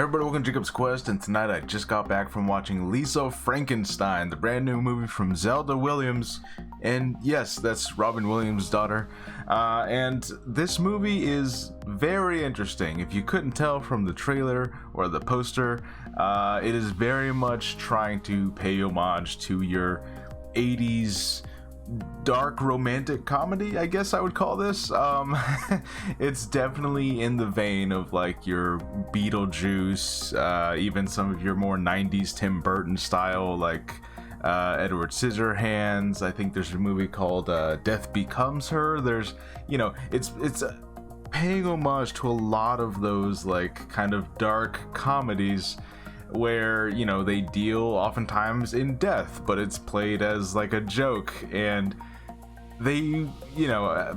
Everybody, welcome to Jacob's Quest, and tonight I just got back from watching Lisa Frankenstein, the brand new movie from Zelda Williams, and yes, that's Robin Williams' daughter. And this movie is very interesting. If you couldn't tell from the trailer or the poster, it is very much trying to pay homage to your 80s dark romantic comedy, I guess I would call this. It's definitely in the vein of like your Beetlejuice, even some of your more 90s Tim Burton style, like Edward Scissorhands. I think there's a movie called Death Becomes Her. There's, it's paying homage to a lot of those like kind of dark comedies where they deal oftentimes in death, but it's played as like a joke. And they,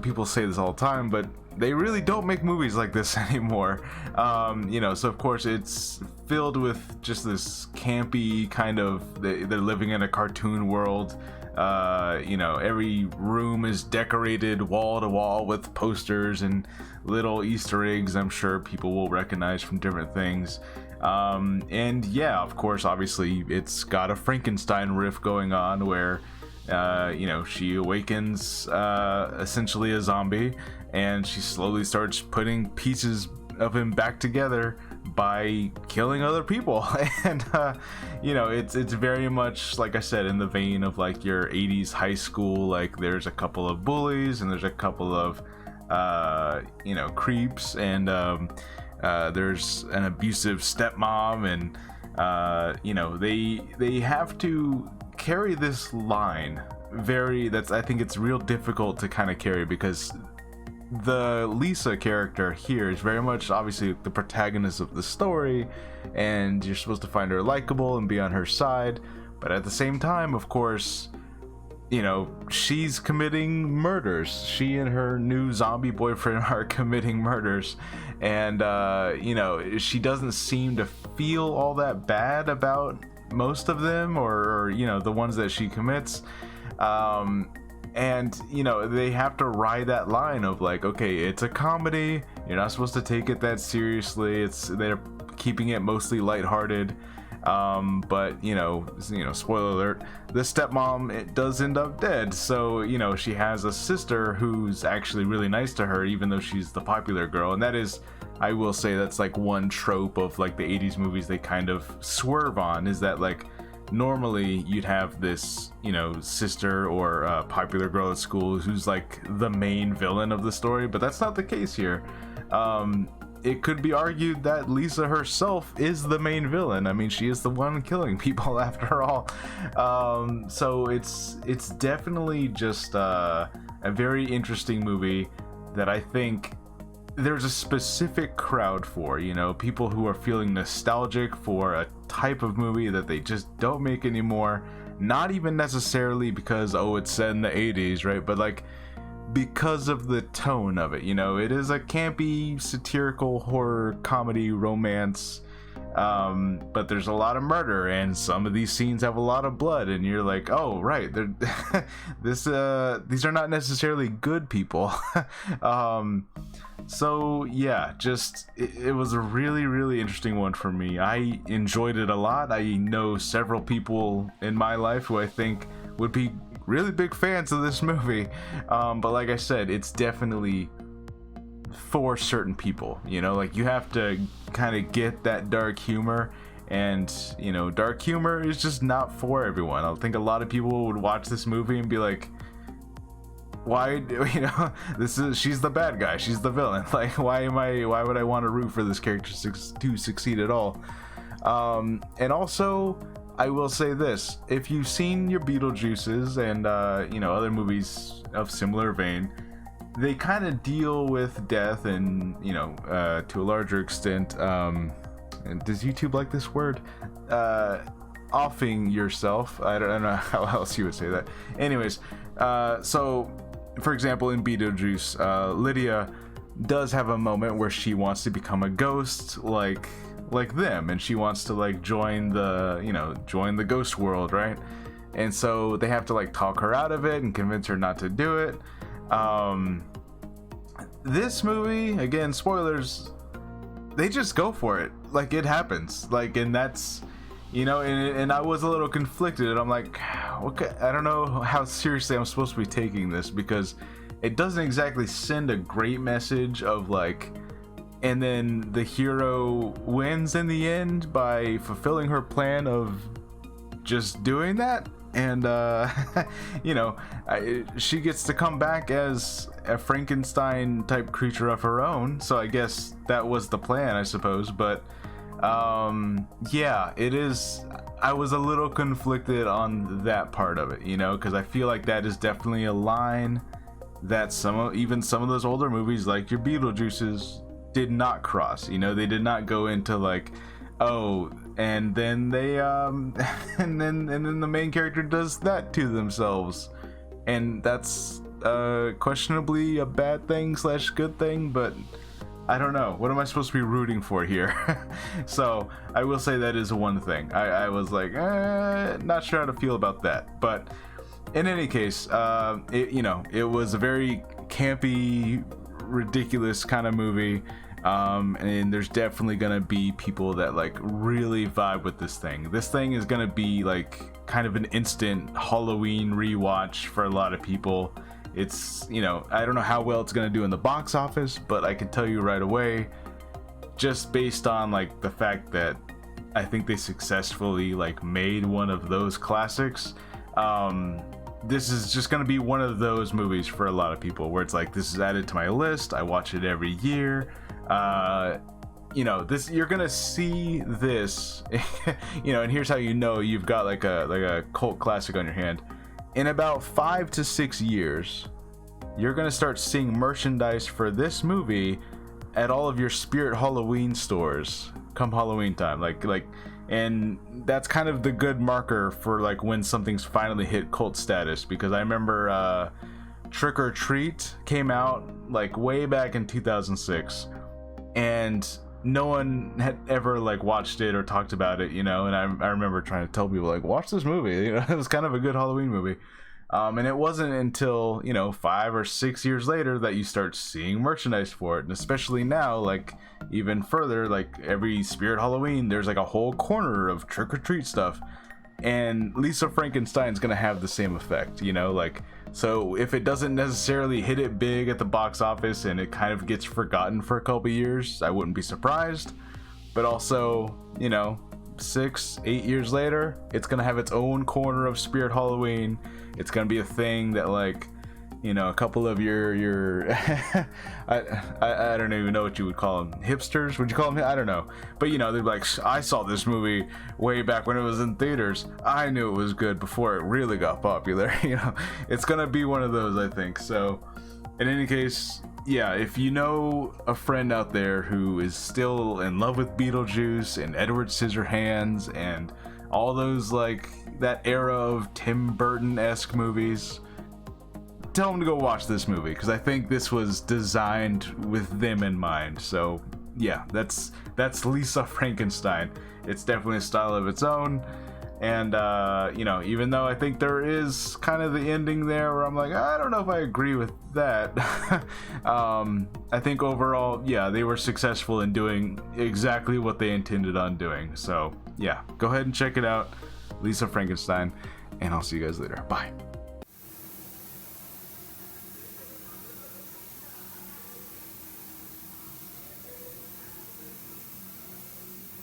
people say this all the time, but they really don't make movies like this anymore. So of course it's filled with just this campy kind of, they're living in a cartoon world. Every room is decorated wall to wall with posters and little Easter eggs I'm sure people will recognize from different things. And yeah, of course, obviously it's got a Frankenstein riff going on where, she awakens essentially a zombie, and she slowly starts putting pieces of him back together by killing other people. And it's very much, like I said, in the vein of like your 80s high school. Like there's a couple of bullies and there's a couple of creeps, and there's an abusive stepmom, and they have to carry this line I think it's real difficult to kind of carry, because the Lisa character here is very much obviously the protagonist of the story, and you're supposed to find her likable and be on her side, but at the same time, of course, she's committing murders. She and her new zombie boyfriend are committing murders, and she doesn't seem to feel all that bad about most of them, or the ones that she commits. And they have to ride that line of like, okay, it's a comedy, you're not supposed to take it that seriously, they're keeping it mostly lighthearted. But spoiler alert, the stepmom, it does end up dead. So she has a sister who's actually really nice to her, even though she's the popular girl. And that is, I will say, that's like one trope of like the 80s movies they kind of swerve on, is that like normally you'd have this sister or popular girl at school who's like the main villain of the story, but that's not the case here. It could be argued that Lisa herself is the main villain. I mean, she is the one killing people after all. So it's definitely just a very interesting movie that I think there's a specific crowd for, people who are feeling nostalgic for a type of movie that they just don't make anymore. Not even necessarily because, it's set in the 80s, right? But like, because of the tone of it, it is a campy, satirical horror comedy romance, but there's a lot of murder, and some of these scenes have a lot of blood, and you're like, oh right, these are not necessarily good people. So yeah, just it was a really, really interesting one for me. I enjoyed it a lot. I know several people in my life who I think would be really big fans of this movie, but like I said, it's definitely for certain people. Like you have to kind of get that dark humor, and dark humor is just not for everyone. I think a lot of people would watch this movie and be like, why she's the bad guy, she's the villain, like why would I want to root for this character to succeed at all? And also, I will say this: if you've seen your Beetlejuices and other movies of similar vein, they kind of deal with death and to a larger extent, and does YouTube like this word, offing yourself? I don't know how else you would say that. Anyways, so for example, in Beetlejuice, Lydia does have a moment where she wants to become a ghost like them, and she wants to like join the ghost world, right? And so they have to like talk her out of it and convince her not to do it. This movie, again, spoilers, they just go for it. Like, it happens. Like, and that's, you know, and I was a little conflicted, and I'm like, okay, I don't know how seriously I'm supposed to be taking this, because it doesn't exactly send a great message of like, and then the hero wins in the end by fulfilling her plan of just doing that. And you know, she gets to come back as a Frankenstein type creature of her own, so I guess that was the plan, I suppose. But yeah, it is, I was a little conflicted on that part of it, you know, because I feel like that is definitely a line that even some of those older movies, like your Beetlejuices, did not cross. You know, they did not go into like, oh, and then they and then the main character does that to themselves, and that's questionably a bad thing slash good thing, but I don't know, what am I supposed to be rooting for here? So I will say that is one thing I was like, not sure how to feel about that. But in any case, you know, it was a very campy, ridiculous kind of movie. And there's definitely gonna be people that like really vibe with this thing. This thing is gonna be like kind of an instant Halloween rewatch for a lot of people. It's, you know, I don't know how well it's gonna do in the box office, but I can tell you right away, just based on like the fact that I think they successfully like made one of those classics. This is just gonna be one of those movies for a lot of people where it's like, this is added to my list, I watch it every year. You know, this, you're gonna see this you know, and here's how you know you've got like a cult classic on your hand. In about 5 to 6 years, you're gonna start seeing merchandise for this movie at all of your Spirit Halloween stores come Halloween time, like and that's kind of the good marker for like when something's finally hit cult status. Because I remember Trick or Treat came out like way back in 2006, and no one had ever like watched it or talked about it, you know. And I remember trying to tell people like, watch this movie, you know. It was kind of a good Halloween movie. And it wasn't until, you know, 5 or 6 years later that you start seeing merchandise for it. And especially now, like even further, like every Spirit Halloween, there's like a whole corner of Trick or Treat stuff. And Lisa Frankenstein's gonna have the same effect, you know. Like, so if it doesn't necessarily hit it big at the box office and it kind of gets forgotten for a couple years, I wouldn't be surprised. But also, you know, 6, 8 years later, it's gonna have its own corner of Spirit Halloween. It's gonna be a thing that, like, you know, a couple of your I don't even know what you would call them, hipsters, would you call them? I don't know, but you know, they'd be like, I saw this movie way back when it was in theaters, I knew it was good before it really got popular. You know, it's gonna be one of those, I think. So in any case, yeah, if you know a friend out there who is still in love with Beetlejuice and Edward Scissorhands and all those, like, that era of Tim Burton-esque movies, tell them to go watch this movie, because I think this was designed with them in mind. So yeah, that's Lisa Frankenstein. It's definitely a style of its own. And you know, even though I think there is kind of the ending there where I'm like, I don't know if I agree with that. I think overall, yeah, they were successful in doing exactly what they intended on doing. So yeah, go ahead and check it out, Lisa Frankenstein, and I'll see you guys later. Bye.